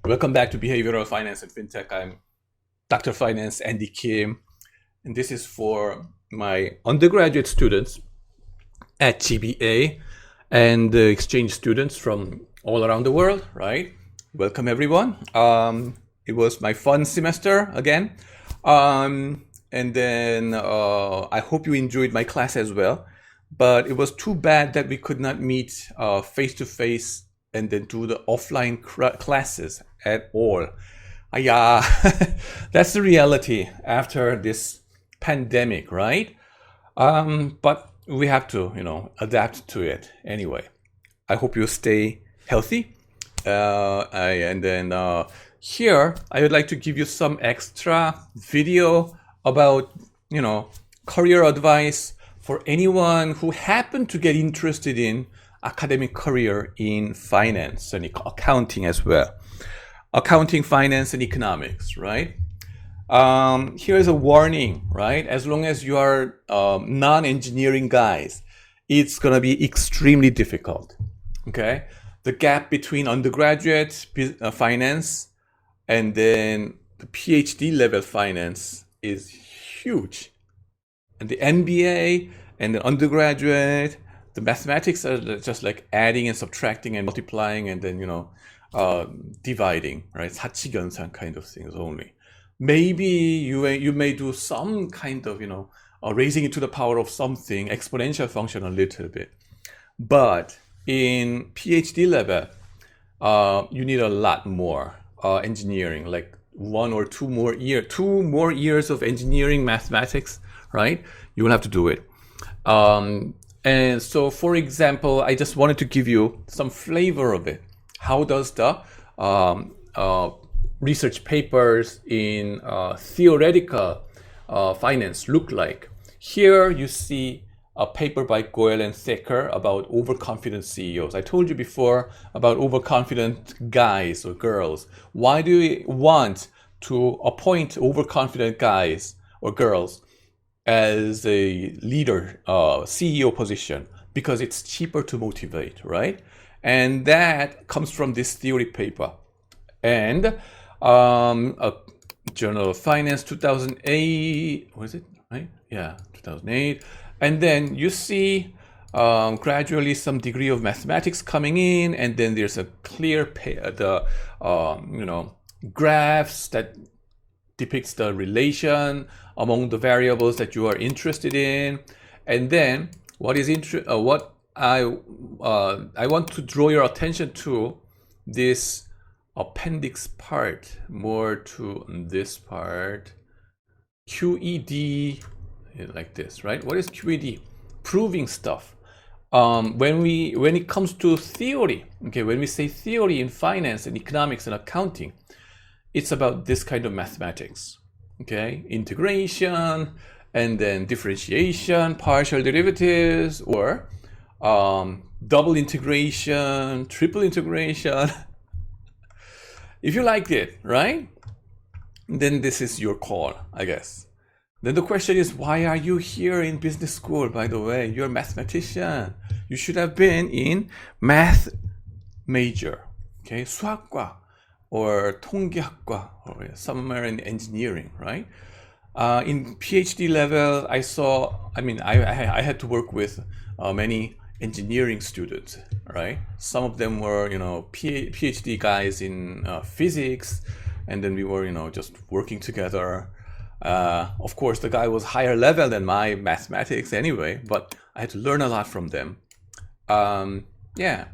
Welcome back to Behavioral Finance and FinTech. I'm Dr. Finance Andy Kim, and this is for my undergraduate students at GBA and the exchange students from all around the world, right? Welcome, everyone. It was my fun semester again. And then I hope you enjoyed my class as well. But it was too bad that we could not meet face to face and then do the offline classes at all. Yeah, that's the reality after this pandemic, right? But we have to, adapt to it anyway. I hope you stay healthy. Here, I would like to give you some extra video about, career advice for anyone who happened to get interested in academic career in finance and accounting as well. Accounting, finance, and economics, right? Here's a warning, right? As long as you are non-engineering guys, it's gonna be extremely difficult, okay? The gap between undergraduate finance and then the PhD level finance is huge. And the MBA and the undergraduate, the mathematics are just like adding and subtracting and multiplying and then, dividing, right? 사치견산 kind of things only. Maybe you may do some kind of, raising it to the power of something, exponential function a little bit. But in PhD level, you need a lot more engineering, like 2 more years of engineering mathematics, right? You will have to do it. And so, for example, I just wanted to give you some flavor of it. How does the research papers in theoretical finance look like? Here you see a paper by Goel and Thacker about overconfident CEOs. I told you before about overconfident guys or girls. Why do we want to appoint overconfident guys or girls as a leader, CEO position? Because it's cheaper to motivate, right? And that comes from this theory paper. And a Journal of Finance 2008, was it, right? Yeah, 2008. And then you see gradually some degree of mathematics coming in, and then there's a clear graphs that depicts the relation among the variables that you are interested in. And then what I want to draw your attention to this appendix part, more to this part, QED, like this, right? What is QED? Proving stuff. When it comes to theory, okay, when we say theory in finance and economics and accounting, it's about this kind of mathematics, okay? Integration, and then differentiation, partial derivatives, or double integration, triple integration. If you liked it, right? Then this is your call, I guess. Then the question is, why are you here in business school, by the way? You're a mathematician. You should have been in math major, okay? 수학과 or 통계학과 or somewhere in engineering, right? In PhD level, I had to work with many engineering students, right? Some of them were, PhD guys in physics, and then we were, just working together. Of course, the guy was higher level than my mathematics anyway, but I had to learn a lot from them. Yeah,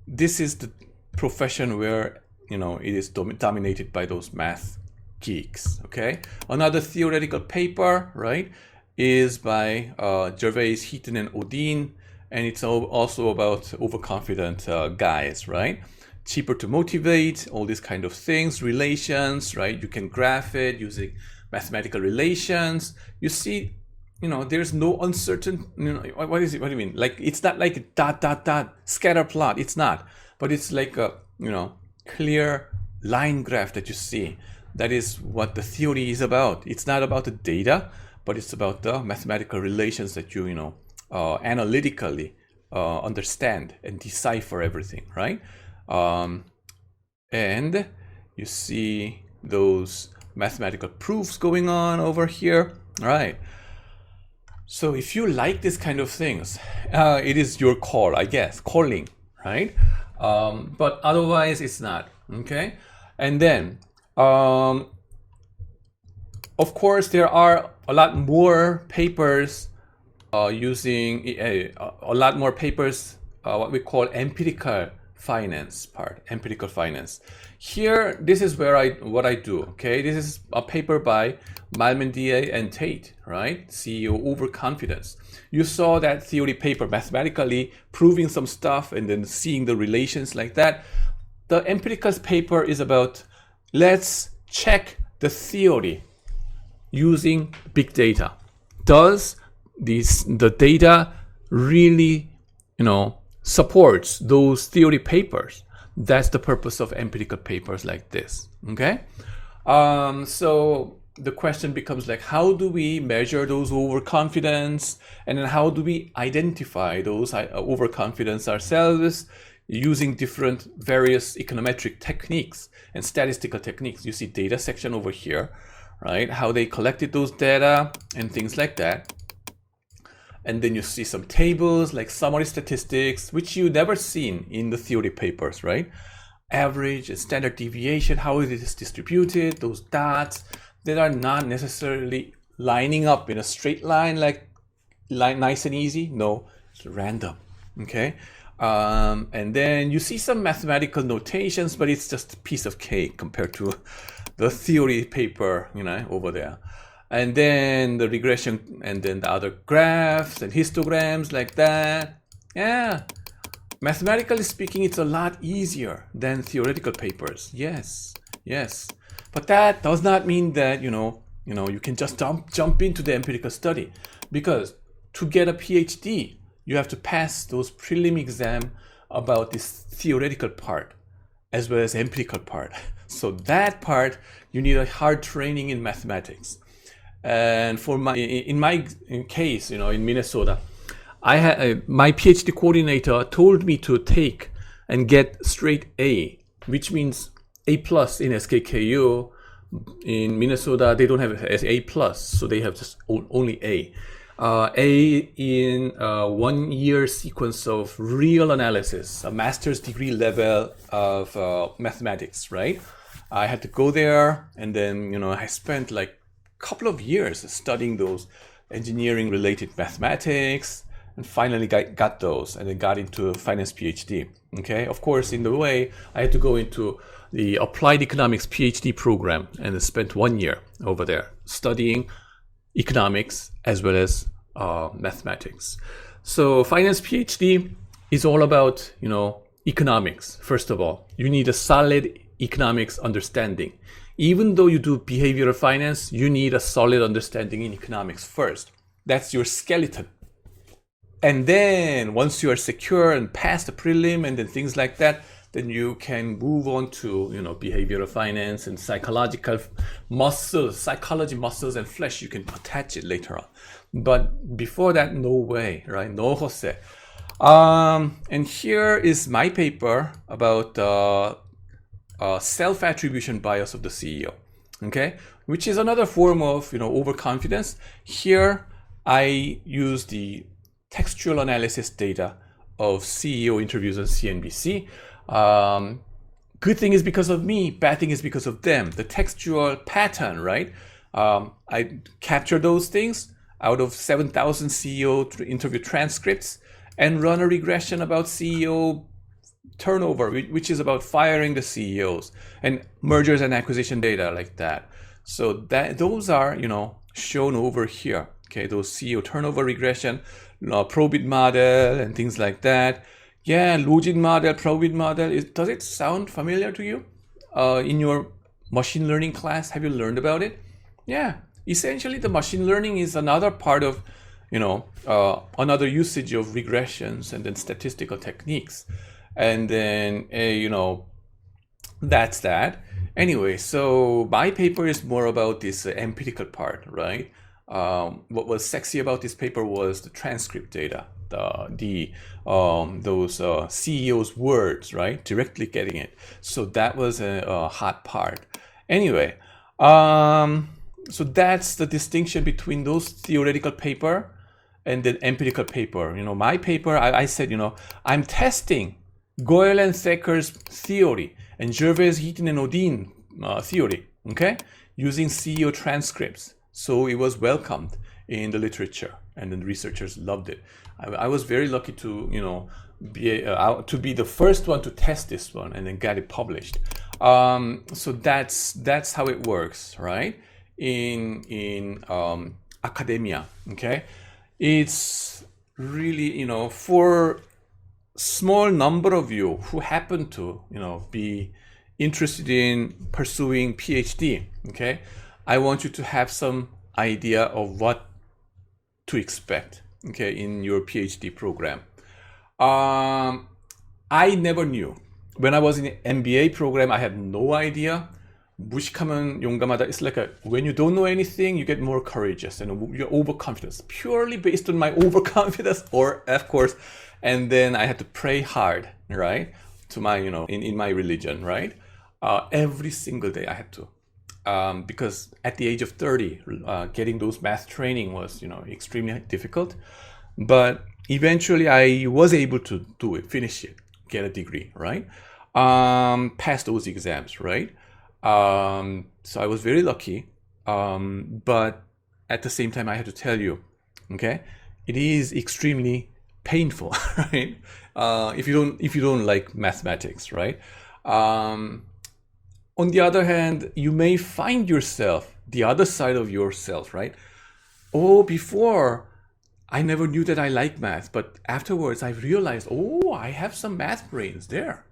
this is the profession where, it is dominated by those math geeks, okay? Another theoretical paper, right, is by Gervais, Heaton, and Odin, and it's also about overconfident guys, right? Cheaper to motivate, all these kind of things, relations, right? You can graph it using mathematical relations. You see, there's no uncertain, what is it? What do you mean? Like, it's not like a dot, dot, dot, scatter plot. It's not, but it's like a, clear line graph that you see. That is what the theory is about. It's not about the data, but it's about the mathematical relations that you, analytically understand and decipher everything, right? And You see those mathematical proofs going on over here. All right. So if you like this kind of things, it is your call, I guess, calling, right? But otherwise it's not, okay? And then, of course, there are a lot more papers using a lot more papers, what we call empirical finance part, empirical finance. Here, this is where what I do, okay? This is a paper by Malmendier and Tate, right? CEO Overconfidence. You saw that theory paper, mathematically proving some stuff and then seeing the relations like that. The empirical paper is about, let's check the theory using big data. Does the data really, supports those theory papers? That's the purpose of empirical papers like this, okay? So the question becomes like, how do we measure those overconfidence? And then how do we identify those overconfidence ourselves using different various econometric techniques and statistical techniques? You see data section over here, right? How they collected those data and things like that. And then you see some tables like summary statistics, which you never seen in the theory papers, right? Average and standard deviation, how it is distributed, those dots that are not necessarily lining up in a straight line, like nice and easy. No, it's random, okay? And then you see some mathematical notations, but it's just a piece of cake compared to the theory paper, over there. And then the regression, and then the other graphs and histograms like that. Yeah, mathematically speaking, it's a lot easier than theoretical papers. Yes. But that does not mean that, you can just jump into the empirical study, because to get a PhD, you have to pass those prelim exam about this theoretical part as well as empirical part. So that part, you need a hard training in mathematics. And for in my case, in Minnesota, I had my PhD coordinator told me to take and get straight A, which means A plus in SKKU. In Minnesota, they don't have A plus, so they have just only A. A in 1 year sequence of real analysis, a master's degree level of mathematics, right? I had to go there, and then I spent like couple of years studying those engineering related mathematics, and finally got those, and then got into finance PhD. Okay, of course, in the way I had to go into the applied economics PhD program, and I spent 1 year over there studying economics as well as mathematics. So finance PhD is all about economics. First of all, you need a solid economics understanding. Even though you do behavioral finance, you need a solid understanding in economics first. That's your skeleton. And then once you are secure and pass the prelim and then things like that, then you can move on to behavioral finance and psychology muscles and flesh. You can attach it later on. But before that, no way, right? No Jose. And here is my paper about self-attribution bias of the CEO, okay, which is another form of overconfidence. Here I use the textual analysis data of CEO interviews on CNBC. Good thing is because of me, bad thing is because of them. The textual pattern, right? I capture those things out of 7,000 CEO interview transcripts and run a regression about CEO turnover, which is about firing the CEOs, and mergers and acquisition data like that. So those are shown over here. Okay, those CEO turnover regression, Probit model and things like that. Yeah, Login model, Probit model. Does it sound familiar to you? In your machine learning class, have you learned about it? Yeah, essentially the machine learning is another part of another usage of regressions and then statistical techniques. And then, that's that. Anyway, so my paper is more about this empirical part, right? What was sexy about this paper was the transcript data. those CEOs' words, right? Directly getting it. So that was a hot part. Anyway, so that's the distinction between those theoretical paper and then empirical paper. My paper, I said, I'm testing Goel and Thacker's theory and Gervais, Heaton, and Odin theory, okay, using CEO transcripts. So it was welcomed in the literature, and then researchers loved it. I was very lucky to, to be the first one to test this one and then get it published. So that's how it works, right? In academia, okay? It's really, for small number of you who happen to, be interested in pursuing PhD, okay? I want you to have some idea of what to expect, okay, in your PhD program. I never knew. When I was in the MBA program, I had no idea. 무식하면 용감하다. It's like when you don't know anything, you get more courageous and you're overconfident. Purely based on my overconfidence, or of course, and then I had to pray hard, right? To my, in my religion, right? Every single day I had to. Because at the age of 30, getting those math training was, extremely difficult. But eventually I was able to do it, finish it, get a degree, right? Pass those exams, right? So I was very lucky. But at the same time, I have to tell you, okay, it is extremely painful, right? If you don't like mathematics, right? On the other hand, you may find yourself, the other side of yourself, right? Oh, before I never knew that I like math, but afterwards I realized, oh, I have some math brains there.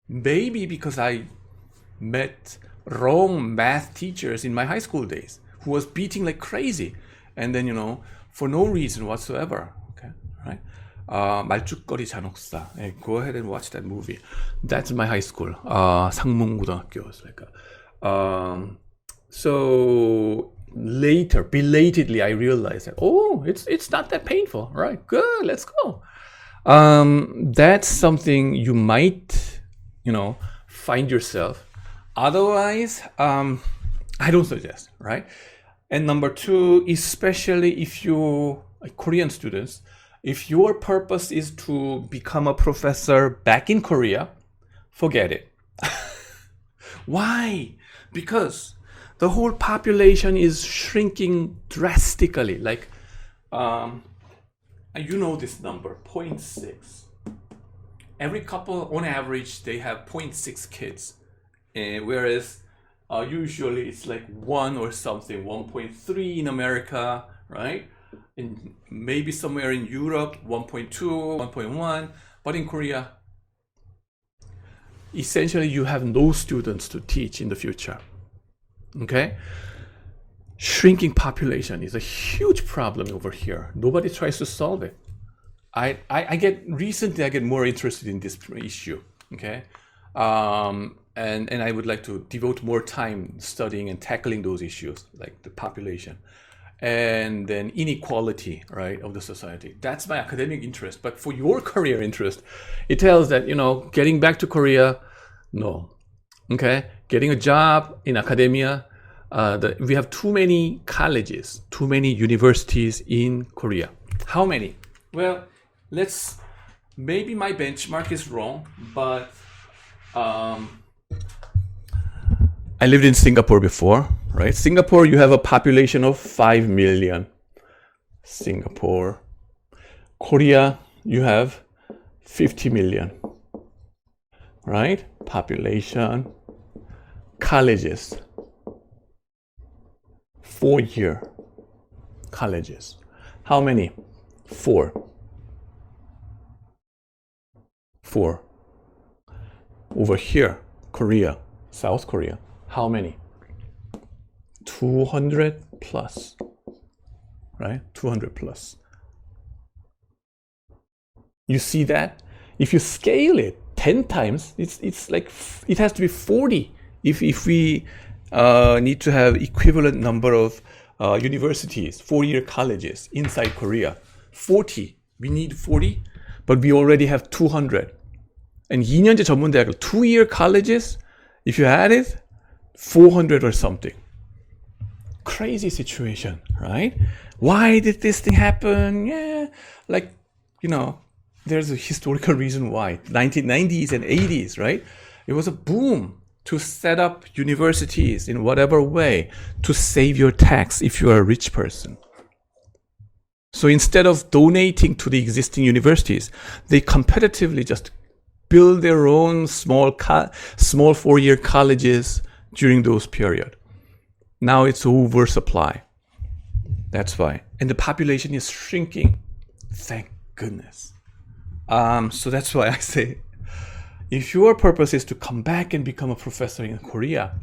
Maybe because I met wrong math teachers in my high school days who was beating like crazy. And then, for no reason whatsoever, okay, right? 말죽거리 잔혹사. Hey, go ahead and watch that movie. That's my high school. 상문고등학교. So later, belatedly, I realized that, oh, it's not that painful. All right, good, let's go. That's something you might, find yourself. Otherwise, I don't suggest, right? And number two, especially if you Korean students, if your purpose is to become a professor back in Korea, forget it. Why? Because the whole population is shrinking drastically. Like, this number, 0.6. Every couple, on average, they have 0.6 kids. Whereas usually it's like 1 or something, 1.3 in America, right? And maybe somewhere in Europe, 1.2, 1.1. But in Korea, essentially you have no students to teach in the future. Okay? Shrinking population is a huge problem over here. Nobody tries to solve it. Recently I get more interested in this issue. Okay? And I would like to devote more time studying and tackling those issues, like the population and then inequality, right, of the society. That's my academic interest. But for your career interest, it tells that, getting back to Korea, no. Okay? Getting a job in academia, we have too many colleges, too many universities in Korea. How many? Well, maybe my benchmark is wrong, but I lived in Singapore before, right? Singapore, you have a population of 5 million. Singapore. Korea, you have 50 million, right? Population. Colleges. 4-year colleges. How many? 4. 4. Over here, Korea, South Korea. How many? 200 plus, right? 200 plus. You see that? If you scale it 10 times, it's like, it has to be 40 if we need to have equivalent number of universities, 4-year colleges inside Korea. 40 We need 40, but we already have 200. And 2년제 전문대학을 2-year colleges, if you had it, 400 or something. Crazy situation, right? Why did this thing happen? Yeah, like, there's a historical reason why. 1990s and 80s, right? It was a boom to set up universities in whatever way to save your tax if you are a rich person. So instead of donating to the existing universities, they competitively just build their own small 4-year colleges during those period. Now it's oversupply. That's why. And the population is shrinking. Thank goodness. So that's why I say, if your purpose is to come back and become a professor in Korea,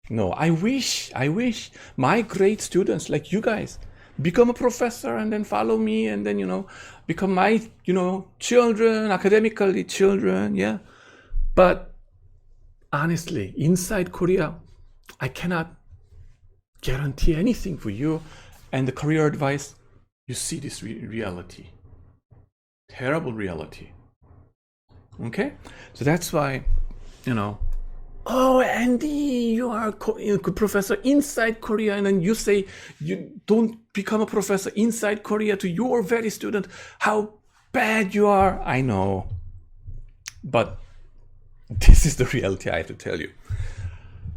no, I wish my great students like you guys become a professor and then follow me and then, become my, children, academically children, yeah. But honestly, inside Korea, I cannot guarantee anything for you. And the career advice, you see this reality. Terrible reality. Okay? So that's why, oh, Andy, you are a good professor inside Korea, and then you say you don't become a professor inside Korea to your very student. How bad you are. I know. But this is the reality I have to tell you.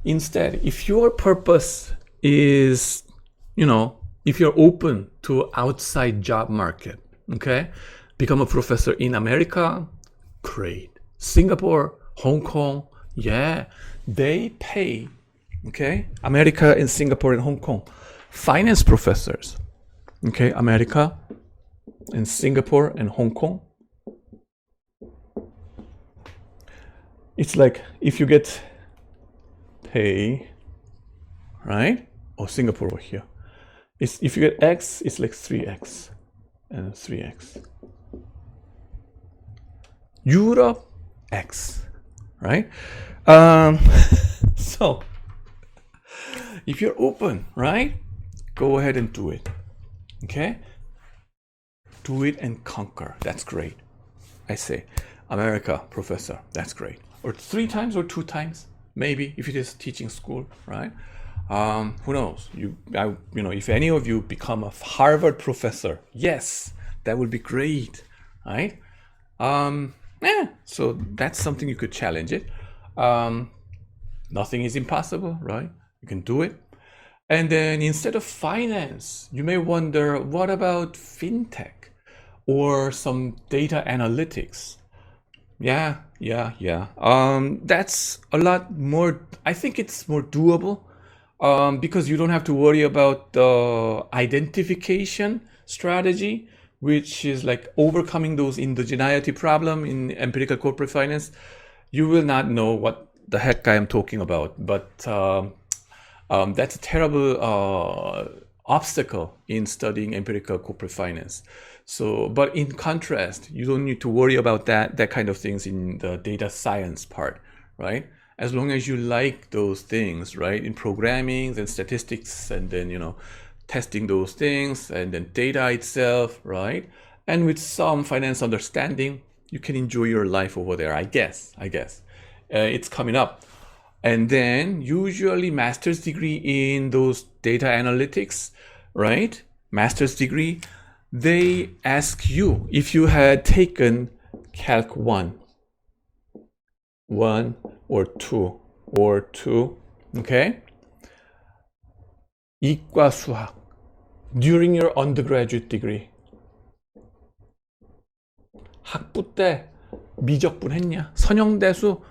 Instead, if your purpose is, if you're open to outside job market, okay, become a professor in America, great. Singapore, Hong Kong, yeah, they pay, okay, America and Singapore and Hong Kong, finance professors, okay, America and Singapore and Hong Kong. It's like if you get pay, right? Or Singapore over here. If you get X, it's like 3X and 3X. Europe, X, right? So, if you're open, right? Go ahead and do it, okay? Do it and conquer. That's great. I say, America, professor, that's great. Or 3 times or 2 times, maybe, if it is teaching school, right? Who knows? If any of you become a Harvard professor, yes, that would be great, right? So that's something you could challenge it. Nothing is impossible, right? You can do it. And then instead of finance, you may wonder, what about fintech or some data analytics? Yeah. That's a lot more, I think it's more doable because you don't have to worry about the identification strategy, which is like overcoming those indigeneity problem in empirical corporate finance. You will not know what the heck I am talking about, but that's a terrible obstacle in studying empirical corporate finance. So, but in contrast, you don't need to worry about that kind of things in the data science part, right? As long as you like those things, right? In programming and statistics, and then, testing those things, and then data itself, right? And with some finance understanding, you can enjoy your life over there, I guess. It's coming up. And then usually master's degree in those data analytics, right? Master's degree, they ask you if you had taken Calc 1 or 2, okay? 이과 수학 during your undergraduate degree. 학부 때 미적분 했냐? 선형대수.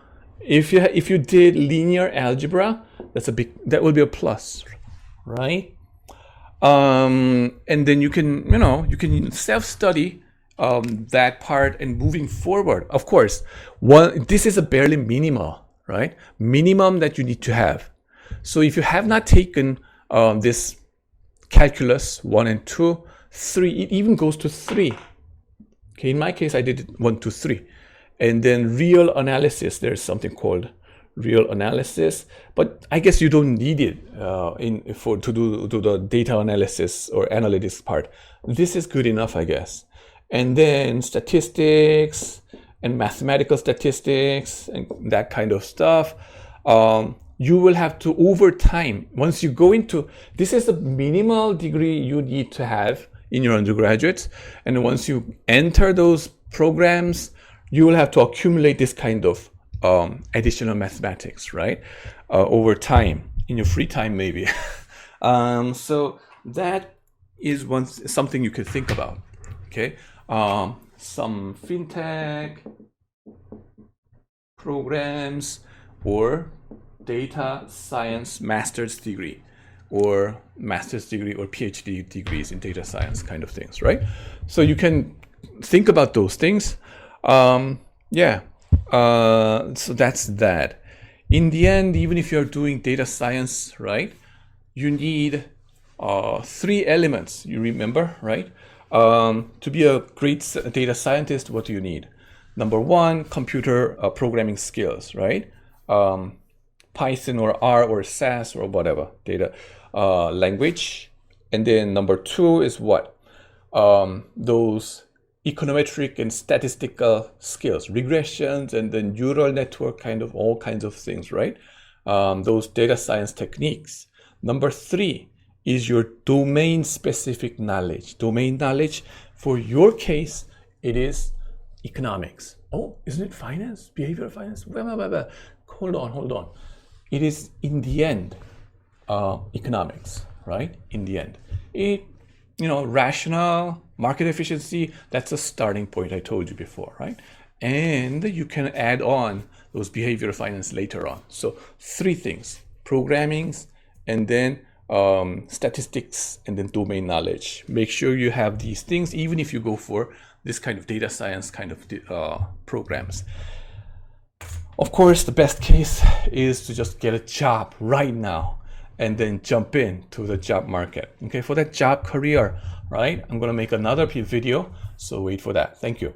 If you did linear algebra, that will be a plus, right? And then you can self-study that part and moving forward. Of course, this is a barely minimal, right? Minimum that you need to have. So if you have not taken this calculus 1 and 2, 3, it even goes to 3. Okay, in my case, I did 1, 2, 3. And then real analysis, there's something called real analysis, but I guess you don't need it to do the data analysis or analytics part. This is good enough, I guess. and then statistics and mathematical statistics and that kind of stuff. You will have to, over time, once you go into, this is the minimal degree you need to have in your undergraduates, and once you enter those programs, you will have to accumulate this kind of additional mathematics, right? Over time, in your free time maybe. So that is something you could think about, okay? Some fintech programs or data science master's degree or PhD degrees in data science kind of things, right? So you can think about those things. So that's that. In the end, even if you're doing data science, right, you need 3 elements, you remember, right? To be a great data scientist, what do you need? Number 1, computer programming skills, right? Python or R or SAS or whatever data language. And then number 2 is what? Those econometric and statistical skills, regressions, and then neural network, kind of all kinds of things, right? Those data science techniques. Number 3 is your domain specific knowledge. Domain knowledge, for your case, it is economics. Oh, isn't it finance? Behavioral finance? Hold on. It is, in the end, economics, right? In the end. Rational, market efficiency, that's a starting point I told you before, right? And you can add on those behavioral finance later on. So 3 things: programming, and then statistics, and then domain knowledge. Make sure you have these things, even if you go for this kind of data science kind of programs. Of course, the best case is to just get a job right now and then jump into the job market. Okay, for that job career, right? I'm gonna make another video, so wait for that. Thank you.